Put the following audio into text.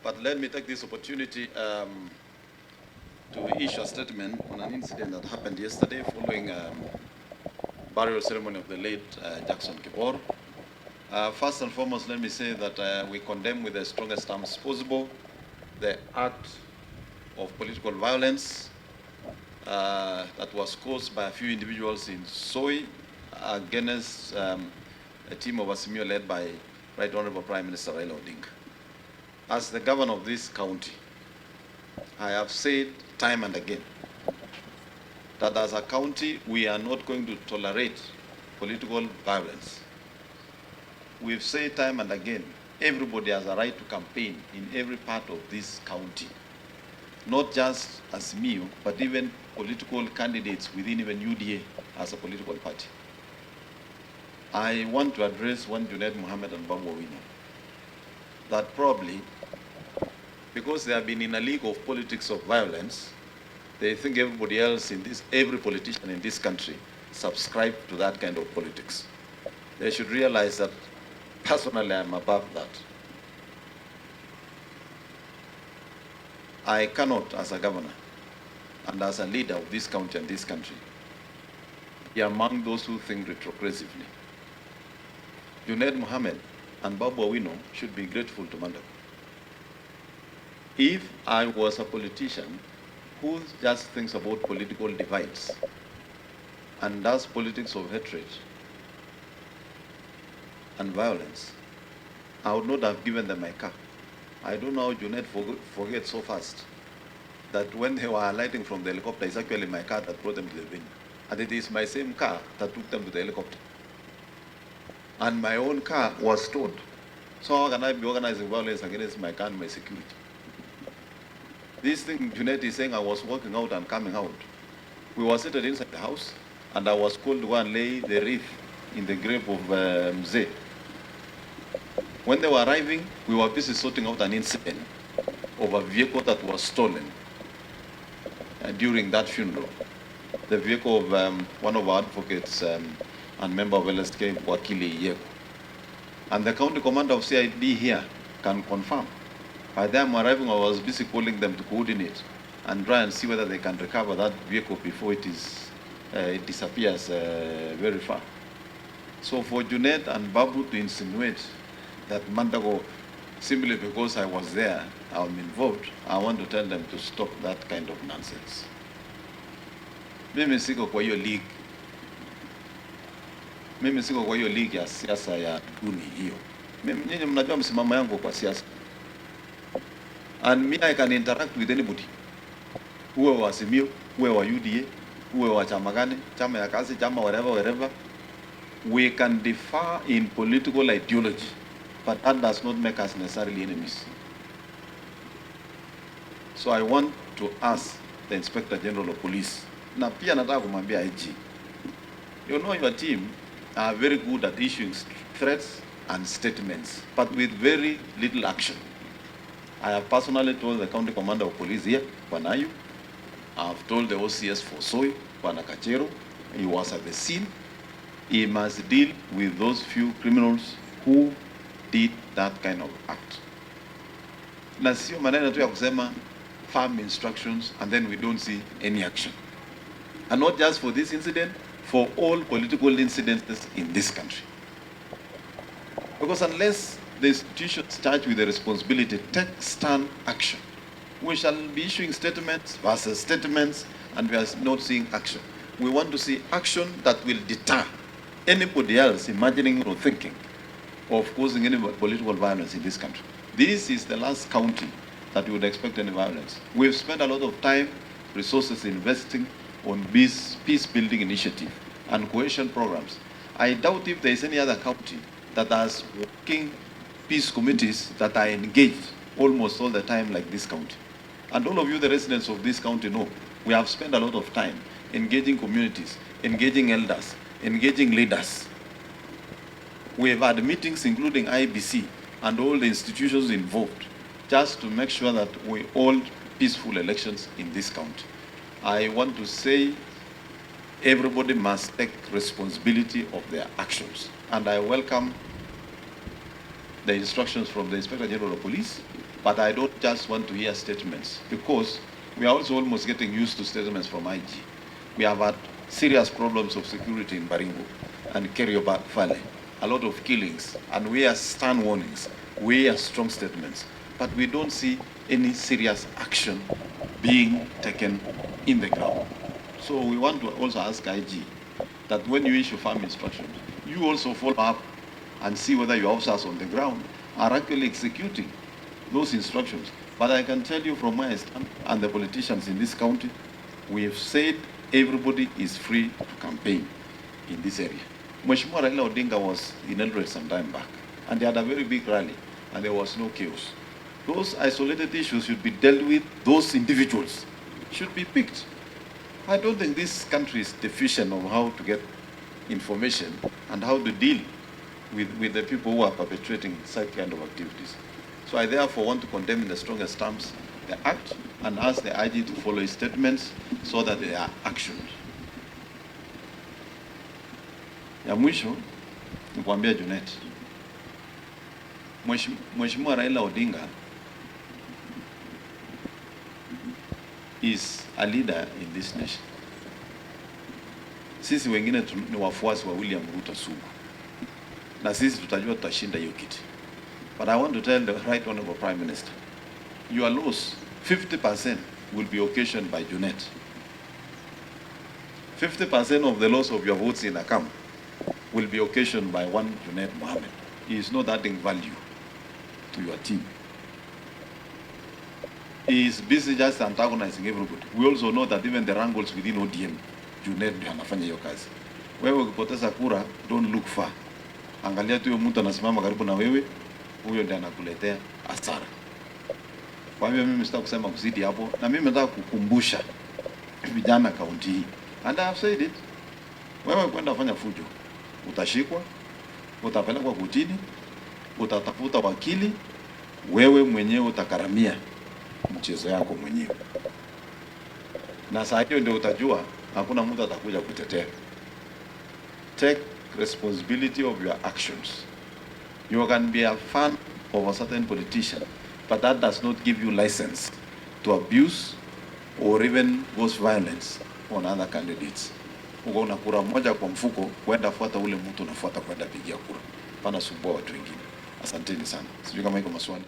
But let me take this opportunity to issue a statement on an incident that happened yesterday following burial ceremony of the late Jackson Kibor. First and foremost, let me say that we condemn with the strongest terms possible the act of political violence that was caused by a few individuals in Soy against a team of Asimio led by Right Honorable Prime Minister Raila Odinga. As the governor of this county, I have said time and again that as a county, we are not going to tolerate political violence. We've said time and again, everybody has a right to campaign in every part of this county. Not just Asimio, but even political candidates within even UDA as a political party. I want to address one Junaid Mohammed and Babu Owino, that probably because they have been in a league of politics of violence, they think everybody else in this, every politician in this country subscribe to that kind of politics. They should realize that personally I'm above that. I cannot, as a governor and as a leader of this county and this country, be among those who think retrogressively. Junaid Mohammed and Babu Owino should be grateful to Mandago. If I was a politician who just thinks about political divides and does politics of hatred and violence, I would not have given them my car. I don't know how Junaid forgets so fast that when they were alighting from the helicopter, it's actually my car that brought them to the venue. And it is my same car that took them to the helicopter. And my own car was stolen. So how can I be organizing violence against my car and my security? This thing Junaid is saying, I was walking out and coming out. We were seated inside the house, and I was called to go and lay the wreath in the grave of Mzee. When they were arriving, we were busy sorting out an incident of a vehicle that was stolen during that funeral. The vehicle of one of our advocates and member of LSK, Wakili Yeko. And the county commander of CID here can confirm. By the time arriving, I was busy calling them to coordinate and try and see whether they can recover that vehicle before it disappears very far. So for Junaid and Babu to insinuate that Mandago, simply because I was there, I'm involved, I want to tell them to stop that kind of nonsense. Mimi siko kwa hiyo league. Mimi siko kwa hiyo league ya siasa ya duni hiyo. Nyinyi mnajua msimamo yangu kwa siasa. And me, I can interact with anybody. Uwe wa Asimio, uwe wa UDA, uwe wa chama gani, chama ya kazi, chama wherever. We can differ in political ideology, but that does not make us necessarily enemies. So I want to ask the Inspector General of Police, na pia nataka kumwambia IG, you know your team are very good at issuing threats and statements, but with very little action. I have personally told the County Commander of Police here, Panayu. I have told the OCS for Soy, Panakachero. He was at the scene. He must deal with those few criminals who did that kind of act. Na sio maneno tu ya kusema firm instructions and then we don't see any action. And not just for this incident, for all political incidents in this country. Because unless the institutions charged with the responsibility take stern action, we shall be issuing statements versus statements, and we are not seeing action. We want to see action that will deter anybody else imagining or thinking of causing any political violence in this country. This is the last county that you would expect any violence. We've spent a lot of time, resources investing on peace-building initiative and cohesion programs. I doubt if there is any other county that has working peace committees that are engaged almost all the time like this county. And all of you, the residents of this county, know we have spent a lot of time engaging communities, engaging elders, engaging leaders. We have had meetings including IBC and all the institutions involved just to make sure that we hold peaceful elections in this county. I want to say everybody must take responsibility of their actions. And I welcome the instructions from the Inspector General of Police But I don't just want to hear statements, because we are also almost getting used to statements from IG. We have had serious problems of security in Baringo and Kerio Valley, a lot of killings, and we are stern warnings, we are strong statements, but we don't see any serious action being taken in the ground. So we want to also ask IG that when you issue farm instructions, you also follow up and see whether your officers on the ground are actually executing those instructions. But I can tell you from my stand and the politicians in this county, we have said everybody is free to campaign in this area. Mheshimiwa Raila Odinga was in Eldoret some time back, and they had a very big rally, and there was no chaos. Those isolated issues should be dealt with, those individuals should be picked. I don't think this country is deficient of how to get information and how to deal with the people who are perpetrating such kind of activities. So I therefore want to condemn in the strongest terms the act and ask the IG to follow his statements so that they are actioned. Ya mwisho ni kuambia Junet, Mheshimiwa Raila Odinga is a leader in this nation. Sisi wengine ni wafuasi wa William Ruto sugu, na sisi tutajua tutashinda hiyo kiti. But I want to tell the Right Honorable Prime Minister, your loss, 50% will be occasioned by Junet. 50% of the loss of your votes in Akam will be occasioned by one Junet Mohammed. He is not adding value to your team. He is busy just antagonizing everybody. We also know that even the wrangles within ODM, Junet ndio anafanya hiyo kazi. Wewe ukipoteza kura, don't look far. Angalia tu mtu anasimama karibu na wewe, huyo ndiye anakuletea hasara. Kwa hivyo mimi sitaki kusema kuzidi hapo, na mimi nataka kukumbusha vijana kaunti hii. And I have said it. Wewe kwenda fanya fujo, utashikwa, utapelekwa kotini, utatafuta wakili, wewe mwenyewe utakaramia mchezo yako mwenyewe. Na saa hiyo ndio utajua hakuna mtu atakuja kutetea. Take responsibility of your actions. You can be a fan of a certain politician, but that does not give you license to abuse or even cause violence on other candidates. Uko una kura moja kwa mfuko, kwenda fuata ule mtu unafuata kwenda pigia kura. Pana sumbua watu wengine. Asanteni sana. Sijui kama iko maswali.